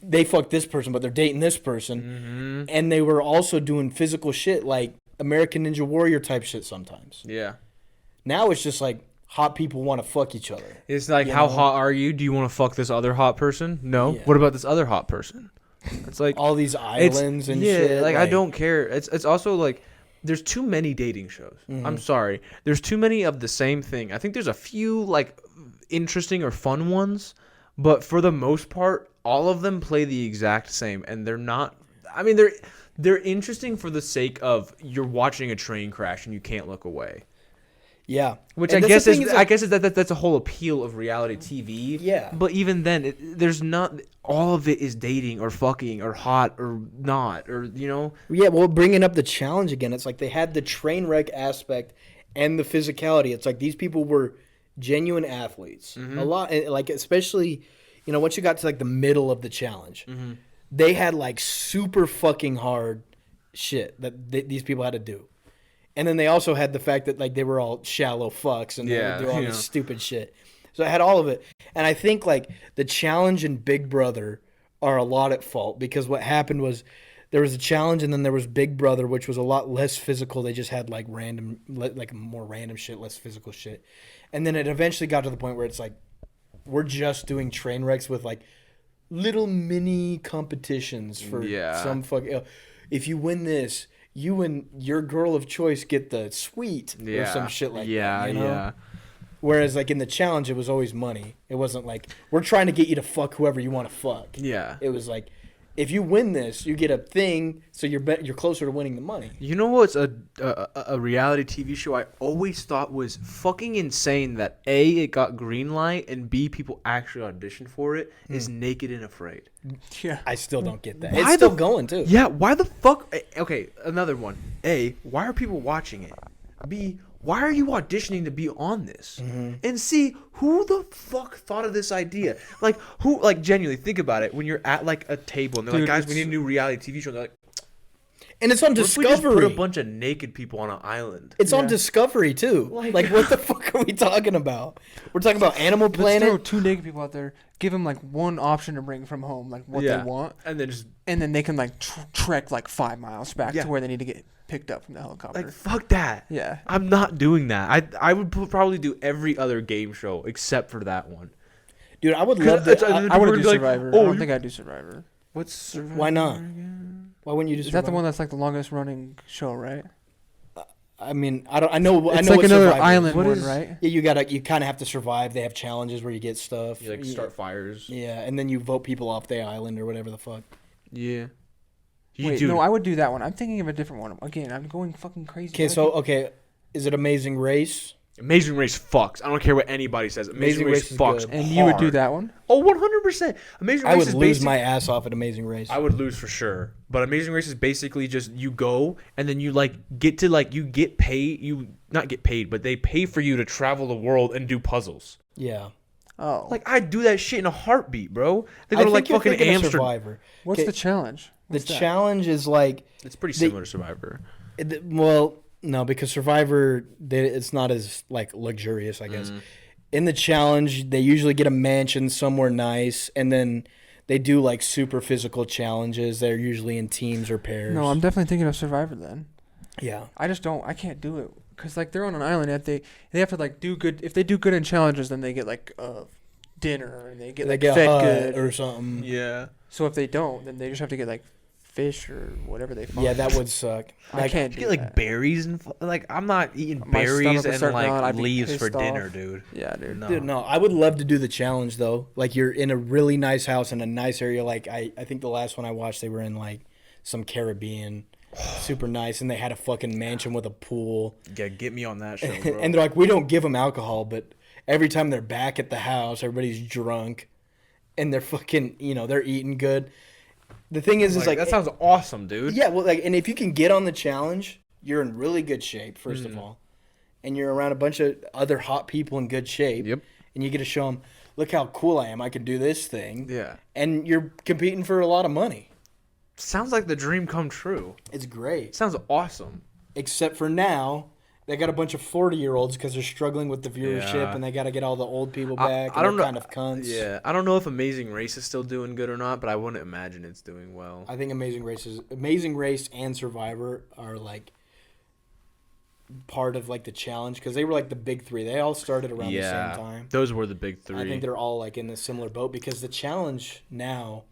they fucked this person, but they're dating this person, and they were also doing physical shit like American Ninja Warrior type shit sometimes. Yeah. Now it's just like hot people want to fuck each other. It's like, You how know? hot are you? Do you want to fuck this other hot person? No. Yeah. What about this other hot person? It's like All these islands and shit. Like I don't care. It's also like there's too many dating shows. I'm sorry. There's too many of the same thing. I think there's a few like interesting or fun ones, but for the most part, all of them play the exact same, and they're not. I mean, they're interesting for the sake of you're watching a train crash and you can't look away. Yeah. Which And I that's guess the is thing I guess is that's a whole appeal of reality TV. Yeah. But even then, there's not all of it is dating or fucking or hot or not or Yeah, well, bringing up the challenge again, it's like they had the train wreck aspect and the physicality. It's like these people were genuine athletes. A lot, like especially, once you got to like the middle of the challenge, they had like super fucking hard shit that these people had to do. And then they also had the fact that like they were all shallow fucks and they would do all this stupid shit. So I had all of it. And I think like the challenge and Big Brother are a lot at fault because what happened was there was a challenge and then there was Big Brother, which was a lot less physical. They just had like more random shit, less physical shit. And then it eventually got to the point where it's like we're just doing train wrecks with like little mini competitions for some if you win this, you and your girl of choice get the suite or some shit like that. Yeah. Whereas like in the challenge, it was always money. It wasn't like we're trying to get you to fuck whoever you want to fuck. Yeah. It was like if you win this, you get a thing, so you're closer to winning the money. You know what's a reality TV show I always thought was fucking insane that A, it got green light, and B, people actually auditioned for it, is Naked and Afraid. Yeah. I still don't get that. Why It's still going too. Yeah, why the fuck? Okay, another one. A, why are people watching it? B, why are you auditioning to be on this? And C, who the fuck thought of this idea? Like, who, like, genuinely, think about it. When you're at, like, a table and they're like, guys, we need a new reality TV show. And they're like, And it's on what if we just Discovery. put a bunch of naked people on an island? It's on Discovery too. Like what the fuck are we talking about? We're talking about Animal Let's throw Planet. 2 naked people out there. Give them like one option to bring from home, like what they want, And then just, and then they can like trek like 5 miles back Yeah. to where they need to get picked up from the helicopter. like, fuck that. Yeah. I'm not doing that. I would probably do every other game show except for that one. Dude, I would love to. I want to do be like, Survivor. oh, I don't you- think I'd do Survivor. What's Survivor? Why not? Why wouldn't you just? Is that the one that's like the longest running show, right? I mean, I know. It's I know like what another Survivor island What one, is- right? Yeah, you kind of have to survive. They have challenges where you get stuff. You like start fires. Yeah, and then you vote people off the island or whatever the fuck. Yeah. Wait, no, I would do that one. I'm thinking of a different one. Again, I'm going fucking crazy. Okay, so is it Amazing Race? Amazing Race fucks. I don't care what anybody says. Amazing, Amazing Race, Race is fucks. good. And you would do hard. that one? Oh, 100%. Amazing Race I would is lose basic- my ass off at Amazing Race. I would lose for sure. But Amazing Race is basically just you go and then you like get to like you get paid. You not get paid, but they pay for you to travel the world and do puzzles. Yeah. Oh. Like I'd do that shit in a heartbeat, bro. They I go to think like you're fucking thinking of Amsterdam. Survivor. What's Okay, the challenge? The What's that? challenge is like, It's pretty similar to Survivor. well, no, because Survivor, it's not as like luxurious, I guess. In the challenge, they usually get a mansion somewhere nice, and then they do like super physical challenges. They're usually in teams or pairs. No, I'm definitely thinking of Survivor then. Yeah. I can't do it because like they're on an island and they have to like do good. If they do good in challenges, then they get like dinner and they get They like get fed hut good or something. Yeah. So if they don't, then they just have to get like fish or whatever they find. Yeah, that would suck. I can't You do get like that. berries and like I'm not eating My berries stomach would and start like growling, I'd be leaves for pissed dinner, off. dude. Yeah, dude. No. Dude, no, I would love to do the challenge though. Like you're in a really nice house in a nice area. Like I think the last one I watched, they were in like some Caribbean, super nice, and they had a fucking mansion with a pool. Yeah, get me on that show, bro. And they're like, we don't give them alcohol, but every time they're back at the house, everybody's drunk, and they're fucking, they're eating good. The thing is like that sounds awesome, dude. yeah, well, like, and if you can get on the challenge, you're in really good shape, first of all, and you're around a bunch of other hot people in good shape. Yep. And you get to show them, look how cool I am. I can do this thing. Yeah. And you're competing for a lot of money. Sounds like the dream come true. It's great. Sounds awesome. Except for now, they got a bunch of 40-year-olds because they're struggling with the viewership, Yeah. and they got to get all the old people back. I and don't they're know. kind of cunts. Yeah, I don't know if Amazing Race is still doing good or not, but I wouldn't imagine it's doing well. I think Amazing Race and Survivor are like part of like the challenge because they were like the big three. They all started around the same time. Those were the big three. I think they're all like in a similar boat because the challenge now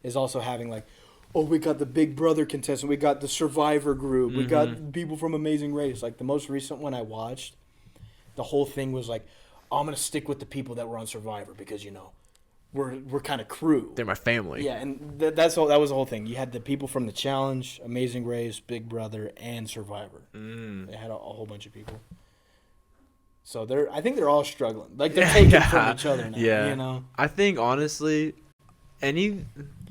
is also having like, oh, we got the Big Brother contestant, we got the Survivor group, we got people from Amazing Race. Like the most recent one I watched, the whole thing was like, oh, I'm gonna stick with the people that were on Survivor because we're kind of crew. They're my family. Yeah, and that's all. That was the whole thing. You had the people from the challenge, Amazing Race, Big Brother, and Survivor. They had a whole bunch of people. So I think they're all struggling. Like they're taking from each other now. Yeah. I think honestly,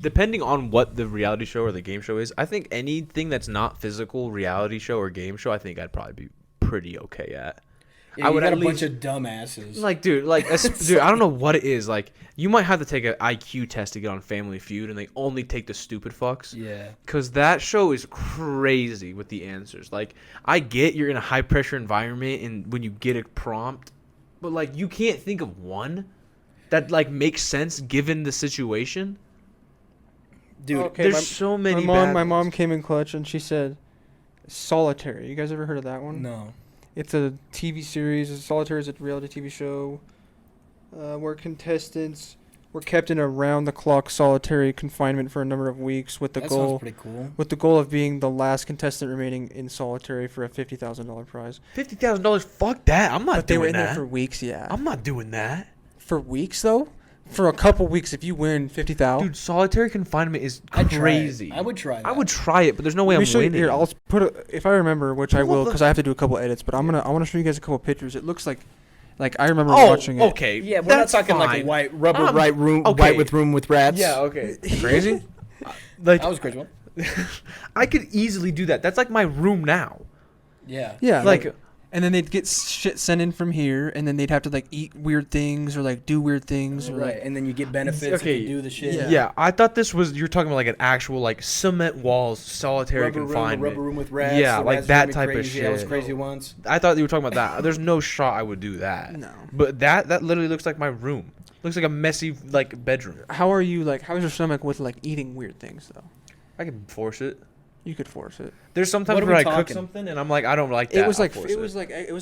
depending on what the reality show or the game show is, I think anything that's not physical reality show or game show, I think I'd probably be pretty okay at. Yeah, I would got a bunch of dumbasses. Like, dude, dude, I don't know what it is. Like, you might have to take an IQ test to get on Family Feud, and they only take the stupid fucks. Yeah. Because that show is crazy with the answers. Like, I get you're in a high-pressure environment, and when you get a prompt, but, like, you can't think of one that, like, makes sense given the situation. Dude, Okay, there's so many My mom came in clutch, and she said, Solitary. You guys ever heard of that one? No. It's a TV series. Solitaire is a reality TV show where contestants were kept in around-the-clock solitary confinement for a number of weeks with the That goal sounds pretty cool. with the goal of being the last contestant remaining in solitary for a $50,000 prize. $50,000? Fuck that. I'm not But they doing were in that. there for weeks, yeah. I'm not doing that. For weeks, though? For a couple weeks, if you win $50,000. Dude, solitary confinement is I'd try it. crazy. I would try that. I would try it, but there's no way Let I'm me show you winning. here. I'll put if I remember, which I Pull up will, the- because I have to do a couple edits. But I want to show you guys a couple pictures. It looks like I remember Oh, watching it. okay. Yeah, we're that's not talking fine. like a white rubber room, okay. white room with rats. Yeah, okay. Crazy? Like, That was a crazy one. I could easily do that. That's like my room now. Yeah. Yeah, Like, and then they'd get shit sent in from here, and then they'd have to like eat weird things or like do weird things or Right, like. and then you get benefits Okay, if you do the shit. Yeah. I thought this was, you're talking about like an actual like cement walls, solitary Rubber confinement. room with rats. Yeah, the like rats that drive me type of crazy. That was shit. crazy once. I thought you were talking about that. There's no shot I would do that. No. But that literally looks like my room. Looks like a messy like bedroom. How are you like? How's your stomach with like eating weird things though? I can force it. You could force it. There's sometimes What are where we I cook talking? something and I'm like, I don't like that. It was I'll like force it was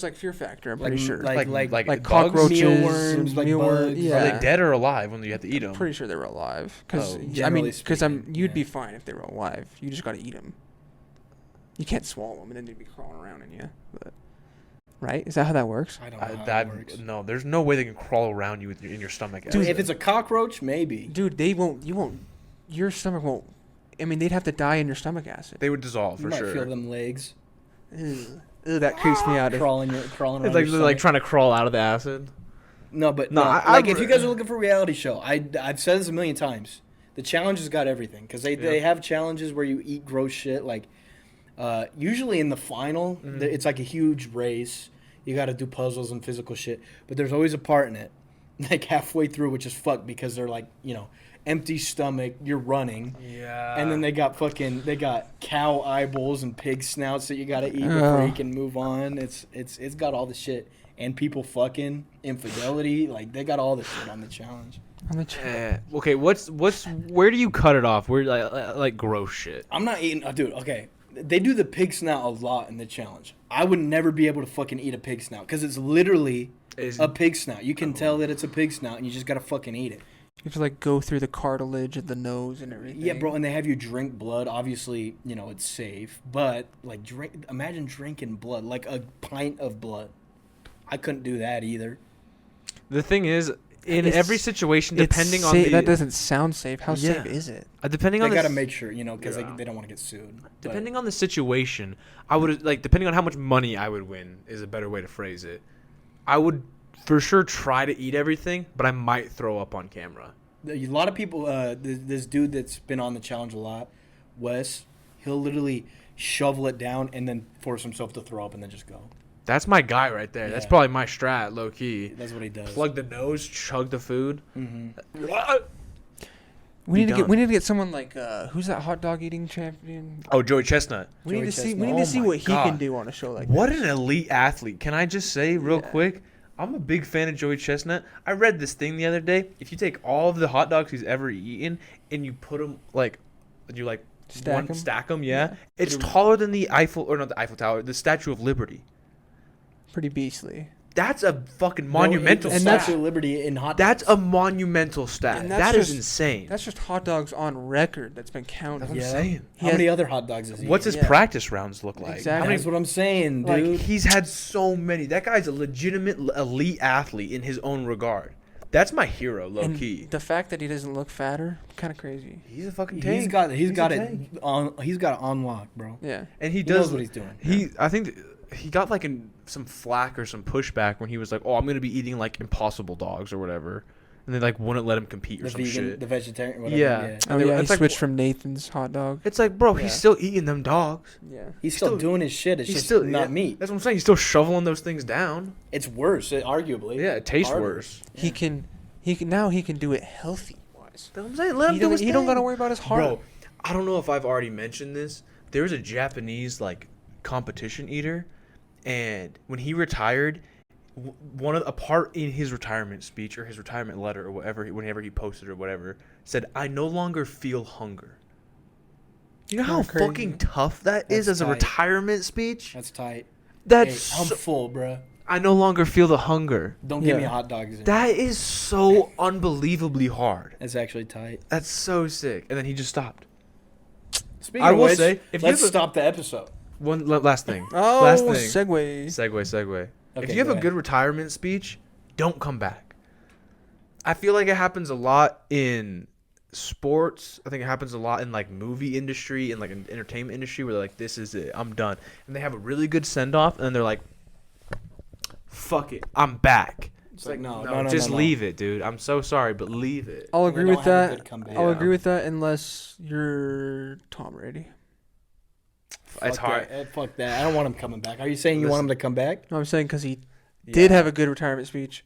like Fear Factor. I'm pretty sure. like like Like bugs? cockroaches, mealworms, like bugs. Yeah. Are they dead or alive when you have to eat them? Pretty sure they were alive. Because Oh, generally you'd be yeah. fine if they were alive. You just gotta eat them. You can't swallow them, and then they'd be crawling around in you. But, right? Is that how that works? I don't know how that works. No, there's no way they can crawl around you in your stomach. Dude, acid. if it's a cockroach, maybe. Dude, they won't. You won't. Your stomach won't. I mean, they'd have to die in your stomach acid. they would dissolve You for might sure. feel them legs Ugh, that creeps me out. crawling around. It's your like stomach. trying to crawl out of the acid. No, but No, no. I- Like I- if you guys are looking for a reality show, I've said this a million times. The challenge has got everything because they have challenges where you eat gross shit. Like usually in the final, it's like a huge race. You got to do puzzles and physical shit, but there's always a part in it, like halfway through, which is fucked because they're like empty stomach. You're running. Yeah. And then they got cow eyeballs and pig snouts that you gotta eat before you can move on. It's got all the shit and people fucking infidelity. Like they got all the shit on the challenge. Okay, where do you cut it off? Where like gross shit? I'm not eating, dude. Okay, they do the pig snout a lot in the challenge. I would never be able to fucking eat a pig snout because it's literally a pig snout. You can tell that it's a pig snout, and you just gotta fucking eat it. You have to like go through the cartilage of the nose and everything. Yeah, bro, and they have you drink blood. Obviously, it's safe, but like imagine drinking blood, like a pint of blood. I couldn't do that either. The thing is, in It's- every situation, depending on the that doesn't sound safe. How safe is it? depending They on gotta the make sure, because they don't want to get sued. depending on the situation, I would depending on how much money I would win is a better way to phrase it. I would for sure try to eat everything, but I might throw up on camera. A lot of people, this dude that's been on the challenge a lot, Wes, he'll literally shovel it down and then force himself to throw up and then just go. That's my guy right there. That's Yeah. probably my strat, low key. That's what he does. Plug the nose, chug the food. Mm-hmm. We need done. to get someone like who's that hot dog eating champion? Oh, Joey Chestnut. We need Joey to see. Chestnut. We need Oh to see my what he God. can do on a show like What this. an elite athlete. Can I just say real Yeah. quick? I'm a big fan of Joey Chestnut. I read this thing the other day. If you take all of the hot dogs he's ever eaten and you put them Stack 'em? stack them, yeah, it's taller than the Eiffel, or not the Eiffel Tower, the Statue of Liberty. Pretty beastly. That's a fucking monumental And stat. that's your liberty in hot That's dogs. a monumental stat. And That that's is insane. That's just hot dogs on record that's been counted. That's what I'm saying. How many other hot dogs is he What's his eating? practice rounds look like? Exactly. That's what I'm saying, Like, dude. he's had so many. That guy's a legitimate elite athlete in his own regard. That's my hero, low And key. the fact that he doesn't look fatter, kind of crazy. He's a fucking tank. He's got a it tank. on. He's got it on lock, bro. Yeah. And he He does knows what he's doing. I think he got like some flack or some pushback when he was like, "Oh, I'm gonna be eating like Impossible dogs or whatever," and they like wouldn't let him compete or The some vegan, shit. the vegetarian, whatever. Yeah. Yeah. And Oh they- yeah, he it's like, switched from Nathan's hot dog. It's like, bro, Yeah. he's still eating them dogs. Yeah. He's still still- doing his shit. It's He's just still not meat. That's what I'm saying. He's still shoveling those things down. It's worse, arguably. Yeah, it tastes Harder. worse. He can now he can do it healthy wise. That's what I'm saying. Let him He do don't, his he don't thing. gotta worry about his heart. Bro, I don't know if I've already mentioned this. There's a Japanese like competition eater, and when he retired, a part in his retirement speech or his retirement letter or whatever, whenever he posted or whatever, said, "I no longer feel hunger." You know how Kinda crazy. fucking tough that is That's as a tight. retirement speech? That's tight. That's Hey, I'm so- full, bro. I no longer feel the hunger. Don't give me Yeah. hot dogs. That is so unbelievably hard. That's actually tight. That's so sick. And then he just stopped. Speaking I of will which, say, if you let's have a- stop the episode. One last thing. Oh, last thing. segue. Segue. If Okay, you have go a ahead. good retirement speech, don't come back. I feel like it happens a lot in sports. I think it happens a lot in like movie industry and like an entertainment industry where they're like, "This is it, I'm done," and they have a really good send off, and then they're like, "Fuck it, I'm back." It's like, no, just no. leave it, dude. I'm so sorry, but leave it. I'll They agree don't with have a that. good comeback. I'll Yeah. agree with that unless you're Tom Brady. It's Fuck hard. that. Fuck that. I don't want him coming back. Are you saying you want him to come back No, I'm saying because he Yeah. did have a good retirement speech,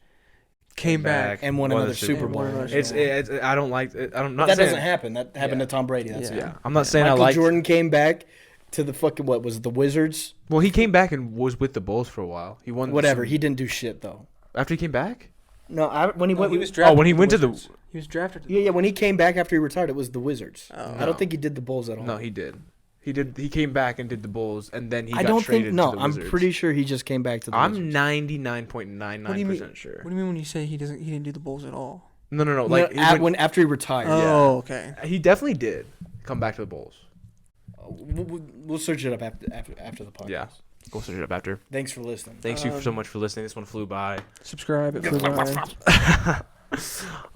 came back. and won Won another the Super Super Bowl. Bowl? Won another It's I don't like it. I'm not that saying doesn't happen. That happened Yeah. to Tom Brady. That's Yeah. it. Yeah, I'm not saying Michael I like. Jordan came back to the fucking what was it, the Wizards? Well, he came back and was with the Bulls for a while. He won. Whatever. He didn't do shit though. After he came back. No, when he went. drafted. when he to went to the- Wizards. He was drafted. To Yeah, when he came back after he retired, it was the Wizards. Oh. I don't think he did the Bulls at all. No, he did. He did. He came back and did the Bulls, and then he I got don't traded think. No, to the I'm Wizards. pretty sure he just came back to the I'm Wizards. 99.99% sure. What do you mean when you say he didn't do the Bulls at all? No. No, Like after he retired. Oh, okay. he definitely did come back to the Bulls. We'll search it up after the podcast. Yeah. Go search it up after. Thanks for listening. Thanks you so much for listening. This one flew by. Subscribe. It flew by.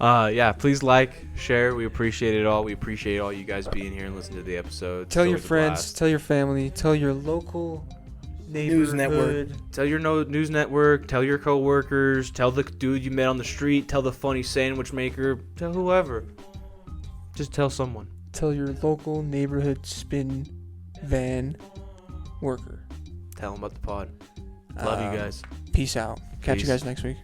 Yeah, please like, share. We appreciate it all. We appreciate all you guys being here and listening to the episode. Tell It's your always a friends. blast. Tell your family. Tell your local News network. neighborhood. Tell your news network. Tell your coworkers. Tell the dude you met on the street. Tell the funny sandwich maker. Tell whoever. Just tell someone. Tell your local neighborhood spin van worker. Tell them about the pod. Love you guys. Peace out. Catch Peace. you guys next week.